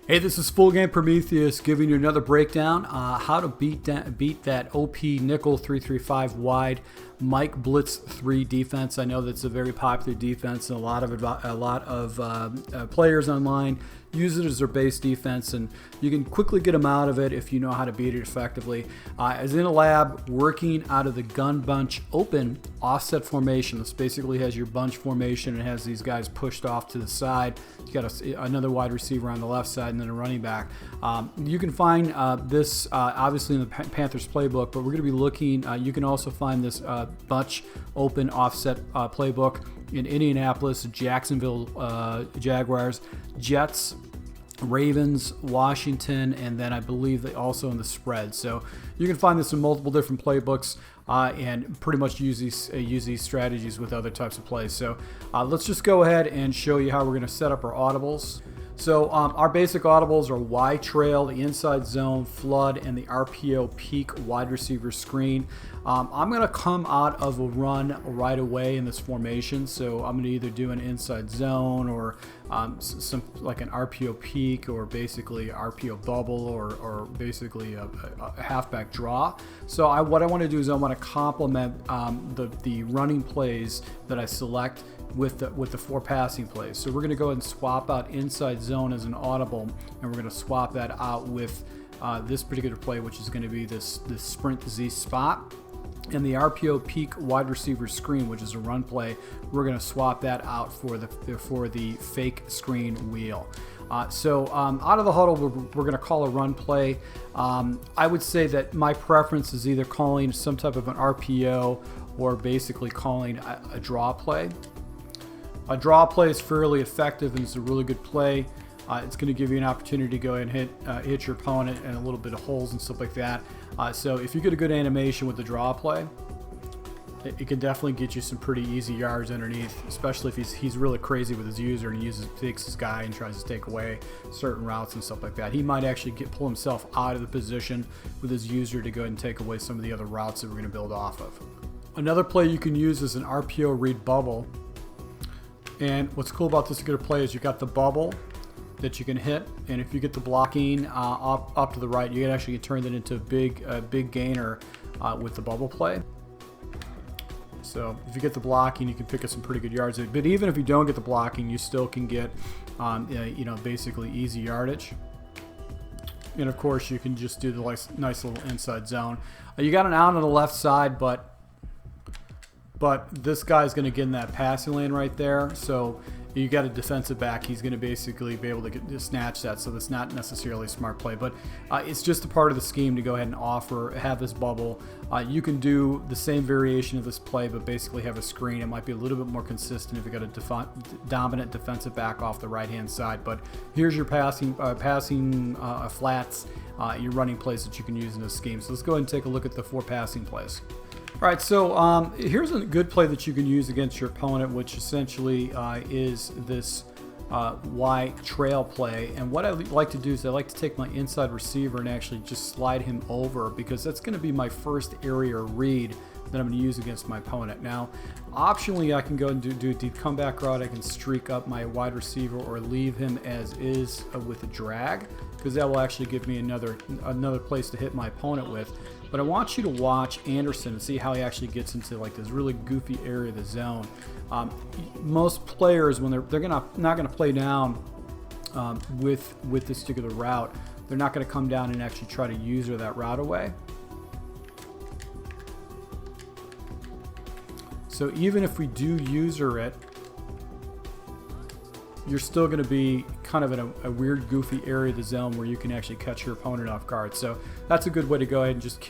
Hey, this is Full Game Prometheus giving you another breakdown how to beat that OP nickel 335 wide Mike Blitz 3 defense. I know that's a very popular defense, and a lot of players online use it as their base defense, and you can quickly get them out of it if you know how to beat it effectively. As in a lab, working out of the gun bunch open offset formation. This basically has your bunch formation and has these guys pushed off to the side. You got another wide receiver on the left side and then a running back. You can find this obviously in the Panthers playbook, but we're going to be looking. You can also find this bunch open offset playbook in Indianapolis, Jacksonville Jaguars, Jets, Ravens, Washington, and then I believe also in the spread. So you can find this in multiple different playbooks and pretty much use these strategies with other types of plays. So let's just go ahead and show you how we're going to set up our audibles. So our basic audibles are Y trail, the inside zone, flood, and the RPO peak wide receiver screen. I'm going to come out of a run right away in this formation. So I'm going to either do an inside zone or some like an RPO peak or basically RPO bubble or basically a halfback draw. So what I want to do is I want to complement the running plays that I select with the four passing plays. So we're going to go ahead and swap out inside zone as an audible, and we're going to swap that out with this particular play, which is going to be this sprint Z spot, and the RPO peak wide receiver screen, which is a run play. We're going to swap that out for the fake screen wheel. So out of the huddle, we're going to call a run play. I would say that my preference is either calling some type of an RPO or basically calling a draw play. A draw play is fairly effective and it's a really good play. It's going to give you an opportunity to go ahead and hit your opponent and a little bit of holes and stuff like that. So if you get a good animation with the draw play, it can definitely get you some pretty easy yards underneath, especially if he's really crazy with his user and he takes his guy and tries to take away certain routes and stuff like that. He might actually pull himself out of the position with his user to go ahead and take away some of the other routes that we're going to build off of. Another play you can use is an RPO read bubble. And what's cool about this particular play is you got the bubble that you can hit, and if you get the blocking up to the right, you can actually turn that into a big gainer with the bubble play. So if you get the blocking, you can pick up some pretty good yards. But even if you don't get the blocking, you still can get basically easy yardage. And of course, you can just do the nice little inside zone. You got an out on the left side, but this guy's going to get in that passing lane right there. So you got a defensive back. He's going to basically be able to snatch that. So that's not necessarily a smart play, but it's just a part of the scheme to go ahead and have this bubble. You can do the same variation of this play, but basically have a screen. It might be a little bit more consistent if you got a dominant defensive back off the right-hand side. But here's your passing flats, your running plays that you can use in this scheme. So let's go ahead and take a look at the four passing plays. All right, so here's a good play that you can use against your opponent, which essentially is this Y trail play. And what I like to do is I like to take my inside receiver and actually just slide him over, because that's going to be my first area read that I'm going to use against my opponent. Now, optionally, I can go and do a deep comeback route. I can streak up my wide receiver or leave him as is with a drag, because that will actually give me another place to hit my opponent with. But I want you to watch Anderson and see how he actually gets into like this really goofy area of the zone. Most players, when they're not going to play down with this particular route, they're not going to come down and actually try to user that route away. So even if we do user it, you're still going to be kind of in a weird, goofy area of the zone where you can actually catch your opponent off guard. So that's a good way to go ahead and just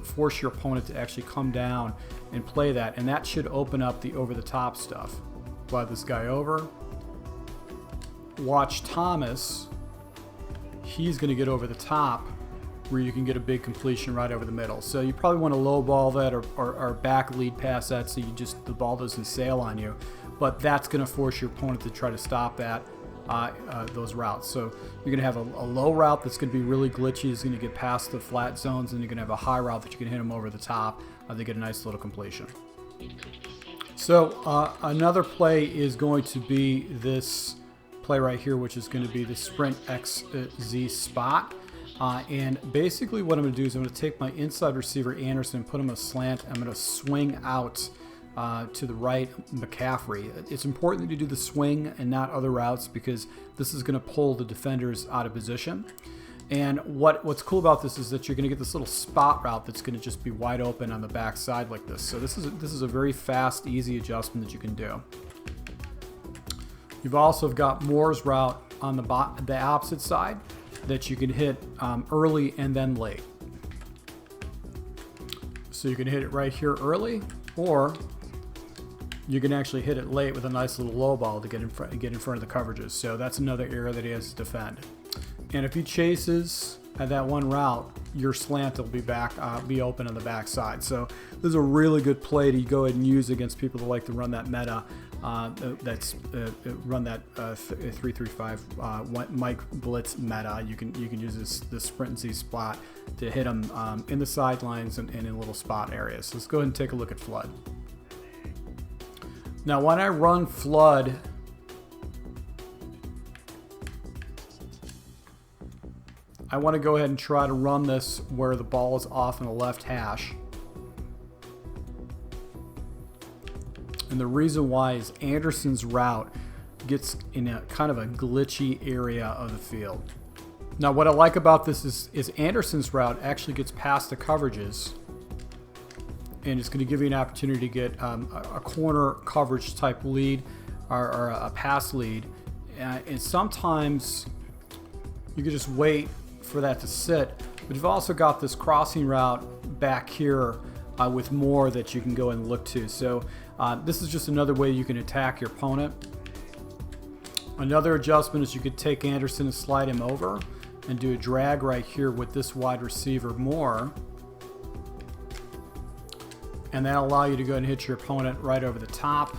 force your opponent to actually come down and play that. And that should open up the over-the-top stuff. Slide this guy over. Watch Thomas. He's going to get over the top where you can get a big completion right over the middle. So you probably want to low ball that or back lead pass that so the ball doesn't sail on you. But that's going to force your opponent to try to stop those routes. So you're going to have a low route that's going to be really glitchy. It's going to get past the flat zones, and you're going to have a high route that you can hit them over the top. They get a nice little completion. So another play is going to be this play right here, which is going to be the Sprint XZ spot. And basically what I'm going to do is I'm going to take my inside receiver Anderson and put him in a slant. I'm going to swing out to the right McCaffrey. It's important that you do the swing and not other routes because this is going to pull the defenders out of position. And what's cool about this is that you're going to get this little spot route that's going to just be wide open on the back side like this. So this is a very fast, easy adjustment that you can do. You've also got Moore's route on the opposite side that you can hit early and then late. So you can hit it right here early, or you can actually hit it late with a nice little low ball to get in front of the coverages. So that's another area that he has to defend. And if he chases at that one route, your slant will be open on the back side. So this is a really good play to go ahead and use against people that like to run that meta. Run that 3-3-5 Mike Blitz meta. You can use this sprint and Z spot to hit them in the sidelines and in little spot areas. So let's go ahead and take a look at flood. Now when I run flood, I want to go ahead and try to run this where the ball is off in the left hash. And the reason why is Anderson's route gets in a kind of a glitchy area of the field. Now what I like about this is Anderson's route actually gets past the coverages, and it's going to give you an opportunity to get a corner coverage type lead or a pass lead. And sometimes you can just wait for that to sit, but you've also got this crossing route back here with more that you can go and look to. So this is just another way you can attack your opponent. Another adjustment is you could take Anderson and slide him over and do a drag right here with this wide receiver more, and that'll allow you to go and hit your opponent right over the top,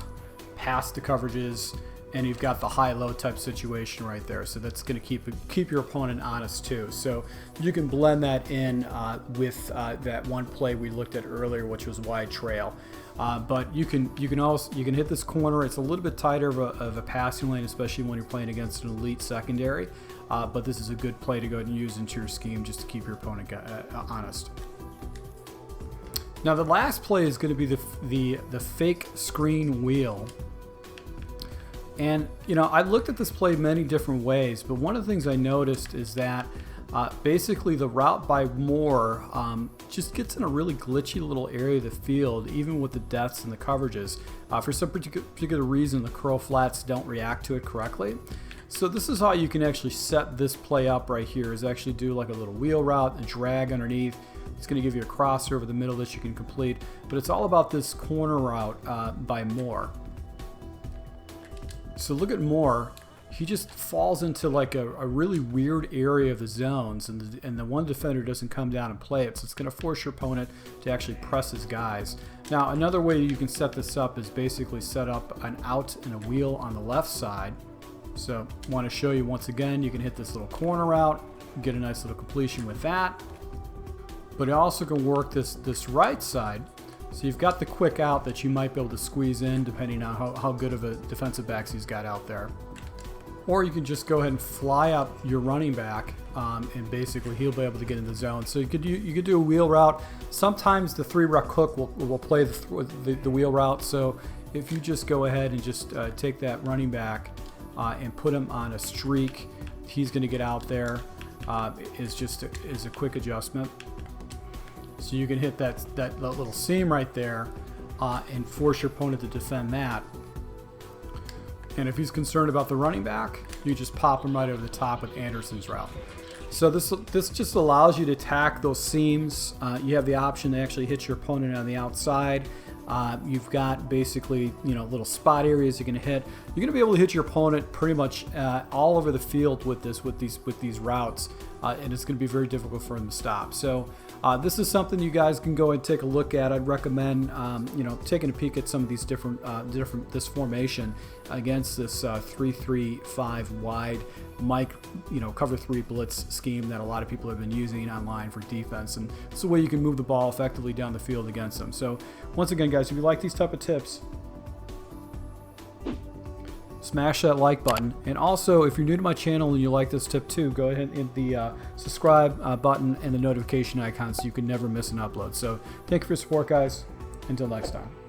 past the coverages, and you've got the high-low type situation right there. So that's going to keep your opponent honest too. So you can blend that in with that one play we looked at earlier, which was wide trail. But you can hit this corner. It's a little bit tighter of a passing lane, especially when you're playing against an elite secondary. But this is a good play to go ahead and use into your scheme just to keep your opponent honest. Now the last play is going to be the fake screen wheel. And you know, I looked at this play many different ways, but one of the things I noticed is that basically the route by Moore just gets in a really glitchy little area of the field, even with the depths and the coverages. For some particular reason, the curl flats don't react to it correctly. So this is how you can actually set this play up right here, is actually do like a little wheel route and drag underneath. It's going to give you a crosser over the middle that you can complete, but it's all about this corner route by Moore. So look at Moore. He just falls into like a really weird area of the zones, and the one defender doesn't come down and play it, so it's going to force your opponent to actually press his guys. Now another way you can set this up is basically set up an out and a wheel on the left side. So I want to show you once again, you can hit this little corner route, get a nice little completion with that, but it also can work this right side. So you've got the quick out that you might be able to squeeze in depending on how good of a defensive backs he's got out there. Or you can just go ahead and fly up your running back and basically he'll be able to get in the zone. So you could do a wheel route. Sometimes the 3-rec hook will play the wheel route. So if you just go ahead and just take that running back and put him on a streak, he's going to get out there. Is a quick adjustment. So you can hit that little seam right there and force your opponent to defend that. And if he's concerned about the running back, you just pop him right over the top with Anderson's route. So this just allows you to attack those seams. You have the option to actually hit your opponent on the outside. You've got basically, you know, little spot areas you're going to hit. You're going to be able to hit your opponent pretty much all over the field with these routes, and it's going to be very difficult for him to stop. So this is something you guys can go and take a look at. I'd recommend you know, taking a peek at some of these different this formation against this 3-3-5 wide Mike, you know, cover 3 blitz scheme that a lot of people have been using online for defense, and it's a way you can move the ball effectively down the field against them. So once again, guys, if you like these type of tips, smash that like button. And also, if you're new to my channel and you like this tip too, go ahead and hit the subscribe button and the notification icon so you can never miss an upload. So thank you for your support, guys. Until next time.